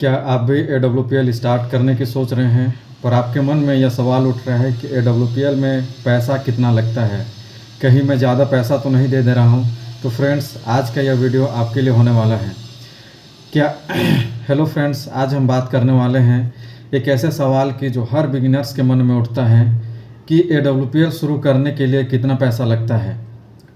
क्या आप भी AWPL स्टार्ट करने की सोच रहे हैं, पर आपके मन में यह सवाल उठ रहा है कि AWPL में पैसा कितना लगता है, कहीं मैं ज़्यादा पैसा तो नहीं दे रहा हूँ। तो फ्रेंड्स, आज का यह वीडियो आपके लिए होने वाला है। क्या हेलो फ्रेंड्स, आज हम बात करने वाले हैं एक ऐसे सवाल की जो हर बिगिनर्स के मन में उठता है कि AWPL शुरू करने के लिए कितना पैसा लगता है।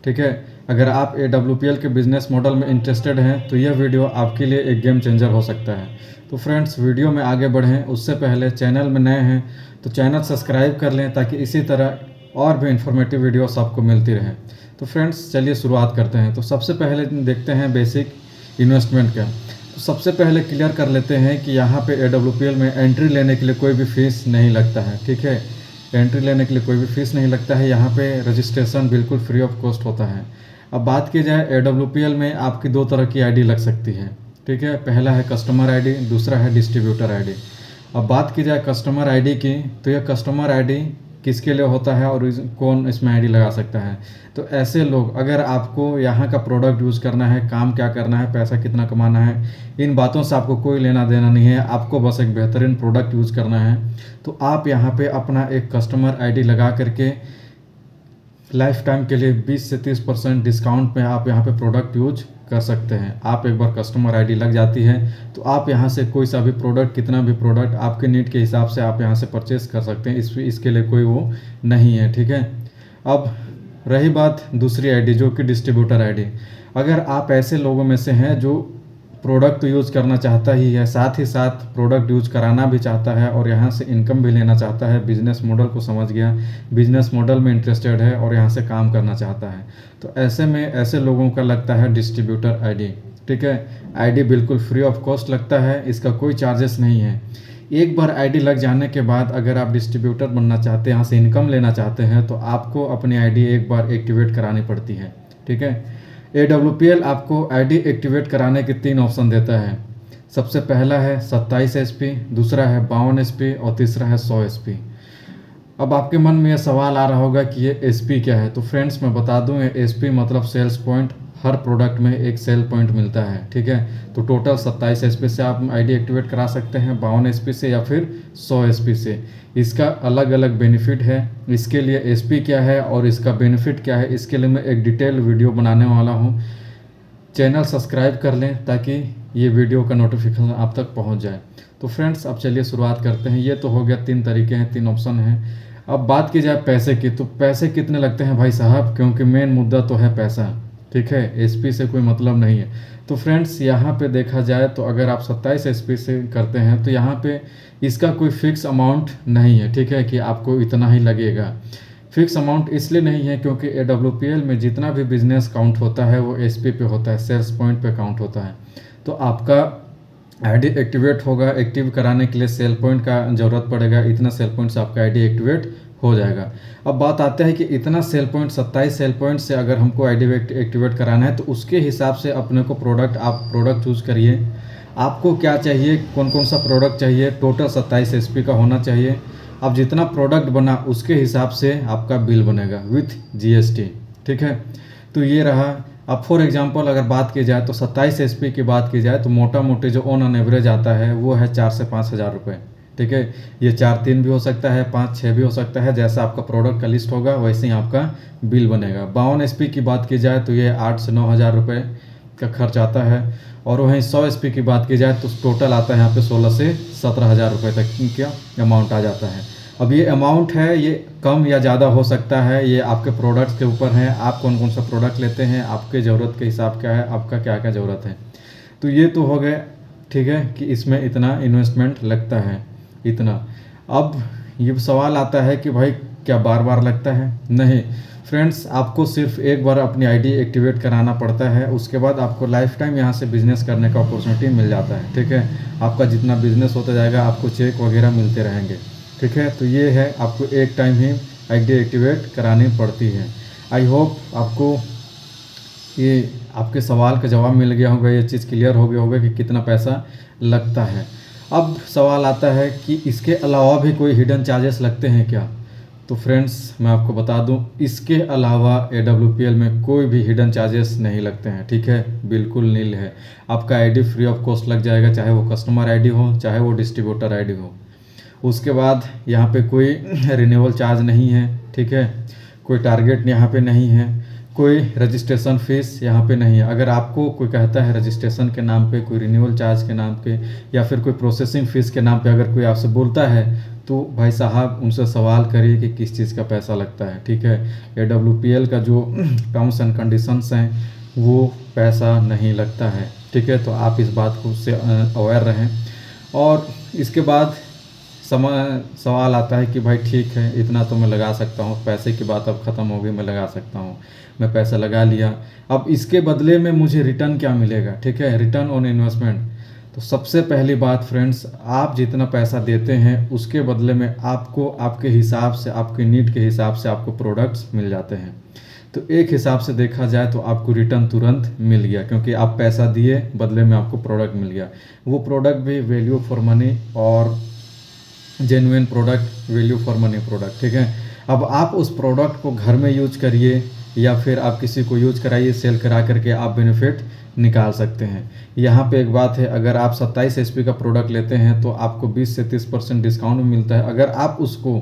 ठीक है, अगर आप AWPL के बिजनेस मॉडल में इंटरेस्टेड हैं तो यह वीडियो आपके लिए एक गेम चेंजर हो सकता है। तो फ्रेंड्स, वीडियो में आगे बढ़ें उससे पहले चैनल में नए हैं तो चैनल सब्सक्राइब कर लें ताकि इसी तरह और भी इंफॉर्मेटिव वीडियोस आपको मिलती रहे। तो फ्रेंड्स, चलिए शुरुआत करते हैं। तो सबसे पहले देखते हैं बेसिक इन्वेस्टमेंट का। तो सबसे पहले क्लियर कर लेते हैं कि यहाँ पे AWPL में एंट्री लेने के लिए कोई भी फीस नहीं लगता है। ठीक है, एंट्री लेने के लिए कोई भी फीस नहीं लगता है। यहाँ पे रजिस्ट्रेशन बिल्कुल फ्री ऑफ कॉस्ट होता है। अब बात की जाए AWPL में आपकी दो तरह की आईडी लग सकती है। ठीक है, पहला है कस्टमर आईडी, दूसरा है डिस्ट्रीब्यूटर आईडी। अब बात की जाए कस्टमर आईडी की, तो यह कस्टमर आईडी किसके लिए होता है और कौन इसमें आईडी लगा सकता है। तो ऐसे लोग, अगर आपको यहाँ का प्रोडक्ट यूज़ करना है, काम क्या करना है, पैसा कितना कमाना है, इन बातों से आपको कोई लेना देना नहीं है, आपको बस एक बेहतरीन प्रोडक्ट यूज़ करना है, तो आप यहाँ पे अपना एक कस्टमर आईडी लगा करके लाइफ टाइम के लिए 20 से 30% डिस्काउंट में आप यहाँ पे प्रोडक्ट यूज कर सकते हैं। आप एक बार कस्टमर आईडी लग जाती है तो आप यहाँ से कोई सा भी प्रोडक्ट, कितना भी प्रोडक्ट आपके नीड के हिसाब से आप यहाँ से परचेस कर सकते हैं। इसके लिए कोई वो नहीं है। ठीक है, अब रही बात दूसरी आईडी जो कि डिस्ट्रीब्यूटर आईडी। अगर आप ऐसे लोगों में से हैं जो प्रोडक्ट तो यूज़ करना चाहता ही है, साथ ही साथ प्रोडक्ट यूज़ कराना भी चाहता है और यहाँ से इनकम भी लेना चाहता है, बिजनेस मॉडल को समझ गया, बिजनेस मॉडल में इंटरेस्टेड है और यहाँ से काम करना चाहता है, तो ऐसे में ऐसे लोगों का लगता है डिस्ट्रीब्यूटर आईडी। ठीक है, आईडी बिल्कुल फ्री ऑफ कॉस्ट लगता है, इसका कोई चार्जेस नहीं है। एक बार आईडी लग जाने के बाद अगर आप डिस्ट्रीब्यूटर बनना चाहते हैं, यहाँ से इनकम लेना चाहते हैं, तो आपको अपनी आईडी एक बार एक्टिवेट करानी पड़ती है। ठीक है, AWPL आपको आईडी एक्टिवेट कराने के 3 ऑप्शन देता है। सबसे पहला है 27 SP, दूसरा है 52 SP और तीसरा है 100 SP। अब आपके मन में यह सवाल आ रहा होगा कि ये SP क्या है। तो फ्रेंड्स, मैं बता दूं, ये SP मतलब सेल्स पॉइंट। हर प्रोडक्ट में एक सेल पॉइंट मिलता है। ठीक है, तो टोटल 27 SP से आप आईडी एक्टिवेट करा सकते हैं, 52 SP से या फिर 100 SP से। इसका अलग अलग बेनिफिट है। इसके लिए SP क्या है और इसका बेनिफिट क्या है, इसके लिए मैं एक डिटेल वीडियो बनाने वाला हूँ। चैनल सब्सक्राइब कर लें ताकि ये वीडियो का नोटिफिकेशन आप तक पहुँच जाए। तो फ्रेंड्स, अब चलिए शुरुआत करते हैं। ये तो हो गया 3 तरीके हैं, 3 ऑप्शन हैं। अब बात की जाए पैसे की, तो पैसे कितने लगते हैं भाई साहब, क्योंकि मेन मुद्दा तो है पैसा। ठीक है, SP से कोई मतलब नहीं है। तो फ्रेंड्स, यहाँ पे देखा जाए तो अगर आप 27 SP से करते हैं तो यहाँ पे इसका कोई फिक्स अमाउंट नहीं है। ठीक है, कि आपको इतना ही लगेगा। फिक्स अमाउंट इसलिए नहीं है क्योंकि AWPL में जितना भी बिजनेस काउंट होता है वो SP पे होता है, सेल्स पॉइंट पे काउंट होता है। तो आपका आईडी एक्टिवेट होगा, एक्टिव कराने के लिए सेल पॉइंट का ज़रूरत पड़ेगा, इतना सेल पॉइंट से आपका आईडी एक्टिवेट हो जाएगा। अब बात आते हैं कि इतना सेल पॉइंट, 27 सेल पॉइंट से अगर हमको आईडी एक्टिवेट कराना है तो उसके हिसाब से अपने को आप प्रोडक्ट चूज़ करिए। आपको क्या चाहिए, कौन कौन सा प्रोडक्ट चाहिए, टोटल 27 SP का होना चाहिए। अब जितना प्रोडक्ट बना उसके हिसाब से आपका बिल बनेगा विथ GST। ठीक है, तो ये रहा। अब फॉर एग्जांपल अगर बात की जाए तो 27 SP की बात की जाए तो मोटा मोटी जो ऑन एवरेज आता है वो है 4 से 5 हज़ार रुपये। ठीक है, ये 4-3 भी हो सकता है, 5-6 भी हो सकता है, जैसा आपका प्रोडक्ट का लिस्ट होगा वैसे ही आपका बिल बनेगा। 52 SP की बात की जाए तो ये 8 से 9 हज़ार रुपये का खर्च आता है, और वहीं 100 SP की बात की जाए तो टोटल आता है यहाँ पे 16 से 17 हज़ार रुपये तक का अमाउंट आ जाता है। अब ये अमाउंट है, ये कम या ज़्यादा हो सकता है, ये आपके प्रोडक्ट्स के ऊपर है, आप कौन कौन सा प्रोडक्ट लेते हैं, आपके ज़रूरत के हिसाब क्या है, आपका क्या क्या ज़रूरत है। तो ये तो हो गए। ठीक है, कि इसमें इतना इन्वेस्टमेंट लगता है, इतना। अब ये सवाल आता है कि भाई क्या बार बार लगता है? नहीं फ्रेंड्स, आपको सिर्फ एक बार अपनी आईडी एक्टिवेट कराना पड़ता है, उसके बाद आपको लाइफ टाइम यहाँ से बिज़नेस करने का अपॉर्चुनिटी मिल जाता है। ठीक है, आपका जितना बिज़नेस होता जाएगा आपको चेक वगैरह मिलते रहेंगे। ठीक है, तो ये है, आपको एक टाइम ही आईडी एक्टिवेट करानी पड़ती है। आई होप आपको ये आपके सवाल का जवाब मिल गया होगा, ये चीज़ क्लियर हो गया होगा कि कितना पैसा लगता है। अब सवाल आता है कि इसके अलावा भी कोई हिडन चार्जेस लगते हैं क्या? तो फ्रेंड्स मैं आपको बता दूं, इसके अलावा AWPL में कोई भी हिडन चार्जेस नहीं लगते हैं, ठीक है, बिल्कुल नील है। आपका आईडी फ्री ऑफ कॉस्ट लग जाएगा, चाहे वो कस्टमर आईडी हो चाहे वो डिस्ट्रीब्यूटर आईडी हो। उसके बाद यहाँ पे कोई रिन्यूअल चार्ज नहीं है, ठीक है, कोई टारगेट यहाँ पे नहीं है, कोई रजिस्ट्रेशन फीस यहाँ पे नहीं है। अगर आपको कोई कहता है रजिस्ट्रेशन के नाम पे, कोई रिन्यूअल चार्ज के नाम पे या फिर कोई प्रोसेसिंग फ़ीस के नाम पे अगर कोई आपसे बोलता है तो भाई साहब उनसे सवाल करिए कि किस चीज़ का पैसा लगता है, ठीक है। AWPL का जो टर्म्स एंड कंडीशंस हैं वो पैसा नहीं लगता है, ठीक है। तो आप इस बात को से अवेयर रहें। और इसके बाद सवाल आता है कि भाई ठीक है, इतना तो मैं लगा सकता हूँ, पैसे की बात अब ख़त्म हो गई, मैं लगा सकता हूँ, मैं पैसा लगा लिया, अब इसके बदले में मुझे रिटर्न क्या मिलेगा, ठीक है, रिटर्न ऑन इन्वेस्टमेंट। तो सबसे पहली बात फ्रेंड्स, आप जितना पैसा देते हैं उसके बदले में आपको आपके हिसाब से, आपके नीड के हिसाब से आपको प्रोडक्ट्स मिल जाते हैं। तो एक हिसाब से देखा जाए तो आपको रिटर्न तुरंत मिल गया, क्योंकि आप पैसा दिए, बदले में आपको प्रोडक्ट मिल गया। वो प्रोडक्ट भी वैल्यू फॉर मनी और genuine product, value for money product, ठीक है। अब आप उस प्रोडक्ट को घर में यूज करिए या फिर आप किसी को यूज कराइए, सेल करा करके आप बेनिफिट निकाल सकते हैं। यहाँ पे एक बात है, अगर आप 27 HP का प्रोडक्ट लेते हैं तो आपको 20 से 30% डिस्काउंट में मिलता है। अगर आप उसको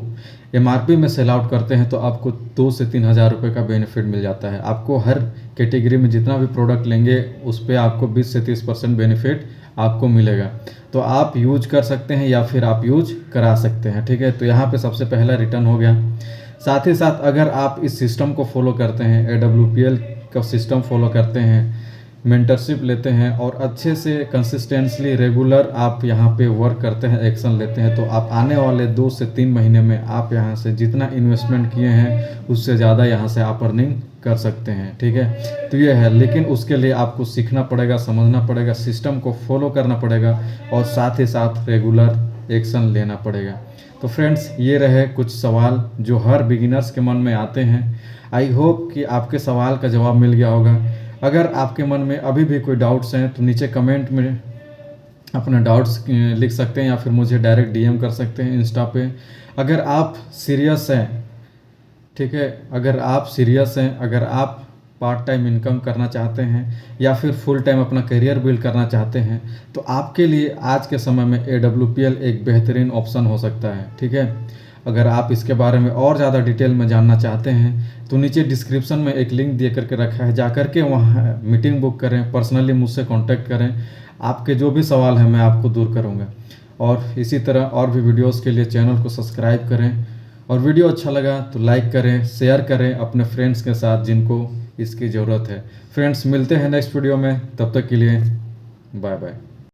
MRP में सेल आउट करते हैं तो आपको 2 से 3 हज़ार रुपये का बेनिफिट मिल जाता है। आपको हर कैटेगरी में जितना भी प्रोडक्ट लेंगे उस पर आपको 20 से 30% बेनिफिट आपको मिलेगा। तो आप यूज कर सकते हैं या फिर आप यूज करा सकते हैं, ठीक है। तो यहाँ पे सबसे पहला रिटर्न हो गया। साथ ही साथ अगर आप इस सिस्टम को फॉलो करते हैं, AWPL का सिस्टम फॉलो करते हैं, मेंटरशिप लेते हैं और अच्छे से कंसिस्टेंटली रेगुलर आप यहाँ पे वर्क करते हैं, एक्शन लेते हैं, तो आप आने वाले 2 से 3 महीने में आप यहाँ से जितना इन्वेस्टमेंट किए हैं उससे ज़्यादा यहाँ से आप अर्निंग कर सकते हैं, ठीक है। तो ये है, लेकिन उसके लिए आपको सीखना पड़ेगा, समझना पड़ेगा, सिस्टम को फॉलो करना पड़ेगा और साथ ही साथ रेगुलर एक्शन लेना पड़ेगा। तो फ्रेंड्स, ये रहे कुछ सवाल जो हर बिगिनर्स के मन में आते हैं। आई होप कि आपके सवाल का जवाब मिल गया होगा। अगर आपके मन में अभी भी कोई डाउट्स हैं तो नीचे कमेंट में अपना डाउट्स लिख सकते हैं या फिर मुझे डायरेक्ट DM कर सकते हैं इंस्टा पे। अगर आप सीरियस हैं, ठीक है, अगर आप सीरियस हैं, अगर आप पार्ट टाइम इनकम करना चाहते हैं या फिर फुल टाइम अपना करियर बिल्ड करना चाहते हैं तो आपके लिए आज के समय में AWPL एक बेहतरीन ऑप्शन हो सकता है, ठीक है। अगर आप इसके बारे में और ज़्यादा डिटेल में जानना चाहते हैं तो नीचे डिस्क्रिप्शन में एक लिंक दे करके रखा है, जा करके वहाँ मीटिंग बुक करें, पर्सनली मुझसे कांटेक्ट करें, आपके जो भी सवाल हैं मैं आपको दूर करूँगा। और इसी तरह और भी वीडियोस के लिए चैनल को सब्सक्राइब करें और वीडियो अच्छा लगा तो लाइक करें, शेयर करें अपने फ्रेंड्स के साथ जिनको इसकी ज़रूरत है। फ्रेंड्स, मिलते हैं नेक्स्ट वीडियो में, तब तक के लिए बाय बाय।